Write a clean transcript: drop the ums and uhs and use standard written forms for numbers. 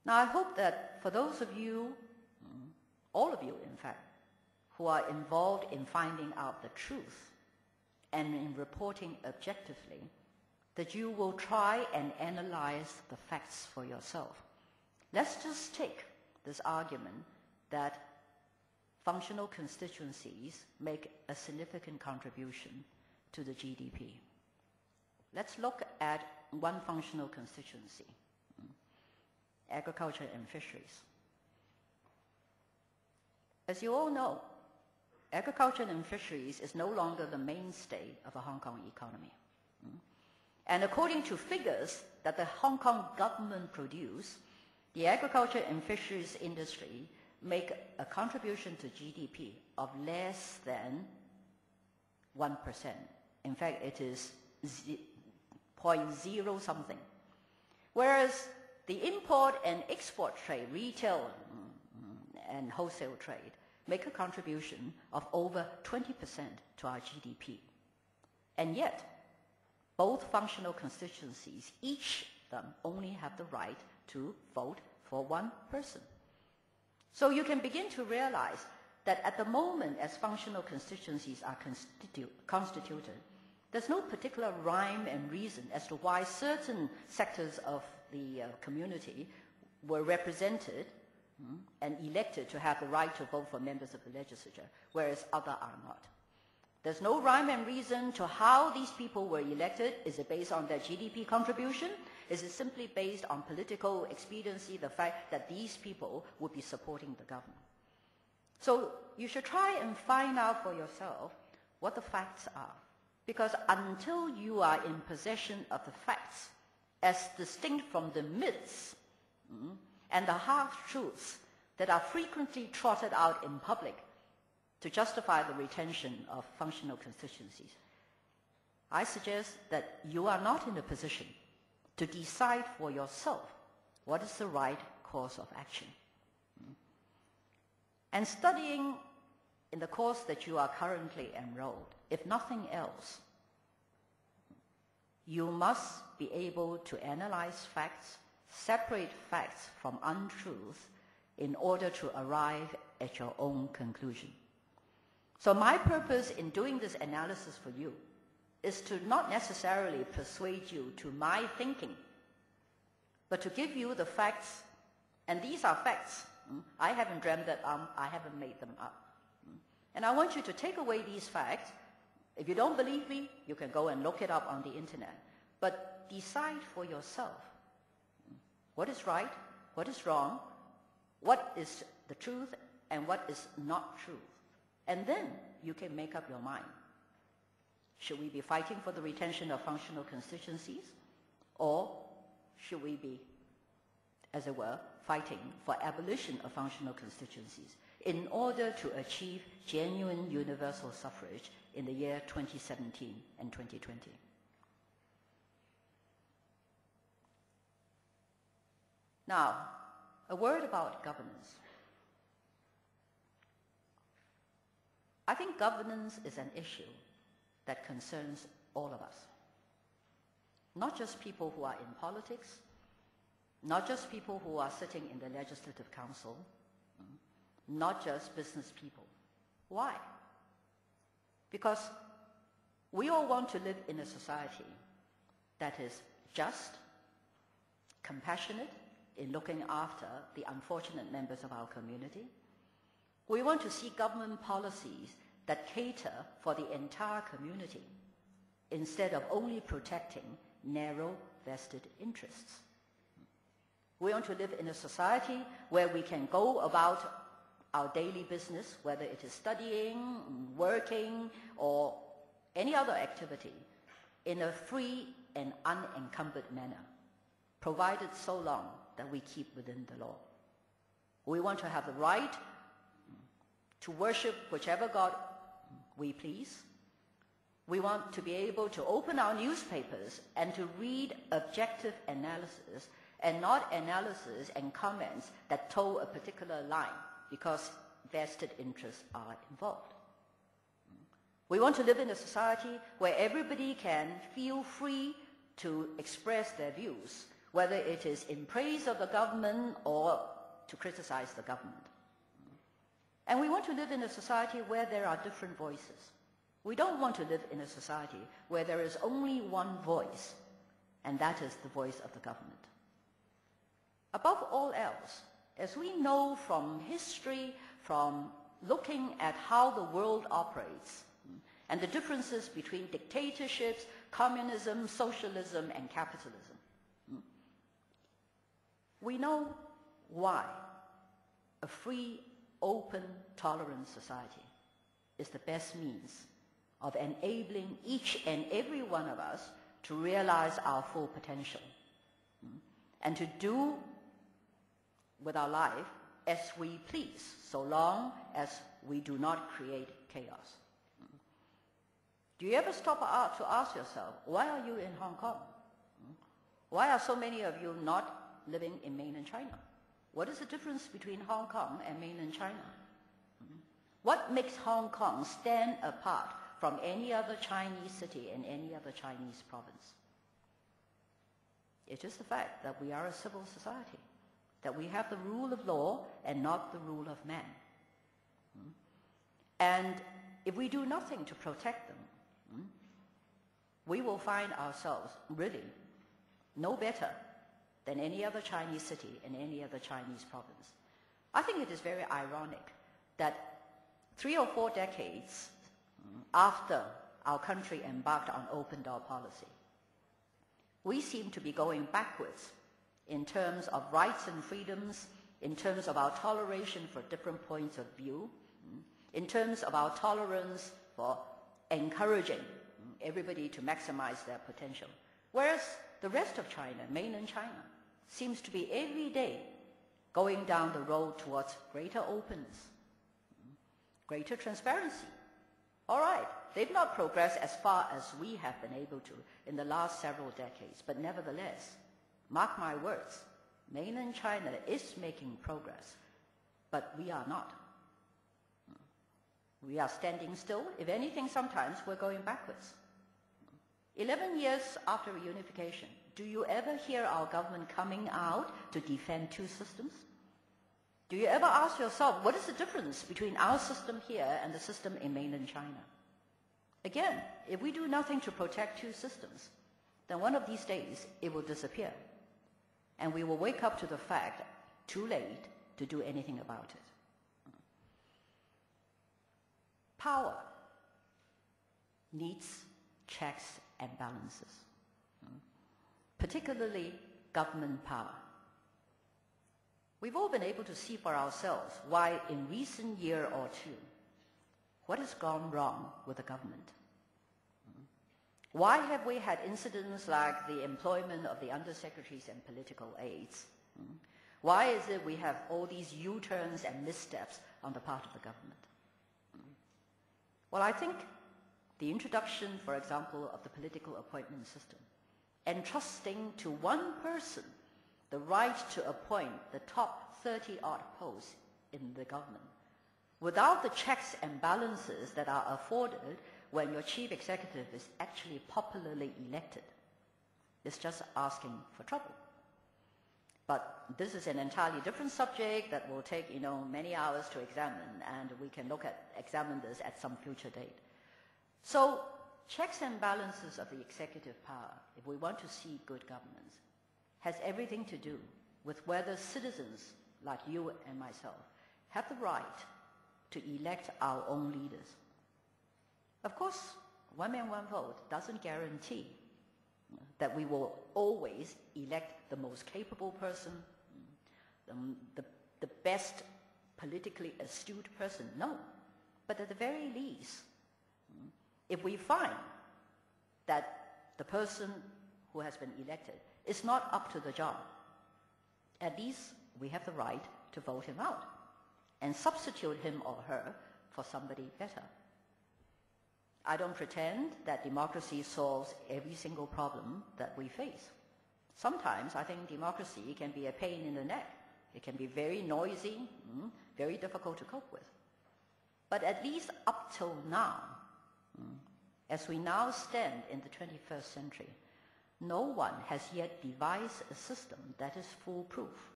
Now, I hope that for those of you, all of you in fact, who are involved in finding out the truth and in reporting objectively, that you will try and analyze the facts for yourself. Let's just take this argument that functional constituencies make a significant contribution to the GDP. Let's look at one functional constituency, agriculture and fisheries. As you all know, agriculture and fisheries is no longer the mainstay of a Hong Kong economy. And according to figures that the Hong Kong government produced, the agriculture and fisheries industry make a contribution to GDP of less than 1%. In fact, it is 0.0 something. Whereas the import and export trade, retail and wholesale trade, make a contribution of over 20% to our GDP. And yet, both functional constituencies, each of them only have the right to vote for one person. So you can begin to realize that at the moment, as functional constituencies are constituted, there's no particular rhyme and reason as to why certain sectors of the community were represented and elected to have the right to vote for members of the legislature, whereas others are not. There's no rhyme and reason to how these people were elected. Is it based on their GDP contribution? Is it simply based on political expediency, the fact that these people would be supporting the government? So you should try and find out for yourself what the facts are. Because until you are in possession of the facts, as distinct from the myths and the half-truths that are frequently trotted out in public to justify the retention of functional constituencies, I suggest that you are not in a position to decide for yourself what is the right course of action. And studying in the course that you are currently enrolled, if nothing else, you must be able to analyze facts, separate facts from untruth in order to arrive at your own conclusion. So my purpose in doing this analysis for you is to not necessarily persuade you to my thinking, but to give you the facts, and these are facts. I haven't dreamt them up, I haven't made them up. And I want you to take away these facts. If you don't believe me, you can go and look it up on the internet. But decide for yourself what is right, what is wrong, what is the truth, and what is not truth. And then you can make up your mind. Should we be fighting for the retention of functional constituencies? Or should we be, as it were, fighting for abolition of functional constituencies in order to achieve genuine universal suffrage in the year 2017 and 2020? Now, a word about governance. I think governance is an issue that concerns all of us. Not just people who are in politics, not just people who are sitting in the Legislative Council, not just business people. Why? Because we all want to live in a society that is just, compassionate in looking after the unfortunate members of our community. We want to see government policies that cater for the entire community instead of only protecting narrow vested interests. We want to live in a society where we can go about our daily business, whether it is studying, working, or any other activity, in a free and unencumbered manner, provided so long that we keep within the law. We want to have the right to worship whichever God we please. We want to be able to open our newspapers and to read objective analysis and not analysis and comments that toe a particular line because vested interests are involved. We want to live in a society where everybody can feel free to express their views whether it is in praise of the government or to criticize the government. And we want to live in a society where there are different voices. We don't want to live in a society where there is only one voice, and that is the voice of the government. Above all else, as we know from history, from looking at how the world operates, and the differences between dictatorships, communism, socialism, and capitalism, we know why a free, open, tolerant society is the best means of enabling each and every one of us to realize our full potential and to do with our life as we please, so long as we do not create chaos. Do you ever stop to ask yourself, why are you in Hong Kong? Why are so many of you not living in mainland China? What is the difference between Hong Kong and mainland China? What makes Hong Kong stand apart from any other Chinese city and any other Chinese province? It is the fact that we are a civil society, that we have the rule of law and not the rule of man. And if we do nothing to protect them, we will find ourselves really no better than any other Chinese city and any other Chinese province. I think it is very ironic that 3 or 4 decades after our country embarked on open door policy, we seem to be going backwards in terms of rights and freedoms, in terms of our toleration for different points of view, in terms of our tolerance for encouraging everybody to maximize their potential. Whereas the rest of China, mainland China, seems to be every day going down the road towards greater openness, greater transparency. All right, they've not progressed as far as we have been able to in the last several decades, but nevertheless, mark my words, mainland China is making progress, but we are not. We are standing still. If anything, sometimes we're going backwards. 11 years after reunification, do you ever hear our government coming out to defend 2 systems? Do you ever ask yourself, what is the difference between our system here and the system in mainland China? Again, if we do nothing to protect 2 systems, then one of these days it will disappear. And we will wake up to the fact, too late to do anything about it. Power needs checks and balances, particularly government power. We've all been able to see for ourselves why in recent year or two, what has gone wrong with the government? Why have we had incidents like the employment of the undersecretaries and political aides? Why is it we have all these U-turns and missteps on the part of the government? Well, I think the introduction, for example, of the political appointment system, entrusting to one person the right to appoint the top 30-odd posts in the government, without the checks and balances that are afforded when your chief executive is actually popularly elected, is just asking for trouble. But this is an entirely different subject that will take, many hours to examine, and we can examine this at some future date. So, checks and balances of the executive power, if we want to see good governance, has everything to do with whether citizens like you and myself have the right to elect our own leaders. Of course, one man, one vote doesn't guarantee that we will always elect the most capable person, the best politically astute person. No. But at the very least, if we find that the person who has been elected is not up to the job, at least we have the right to vote him out and substitute him or her for somebody better. I don't pretend that democracy solves every single problem that we face. Sometimes I think democracy can be a pain in the neck. It can be very noisy, very difficult to cope with. But at least up till now, as we now stand in the 21st century, no one has yet devised a system that is foolproof.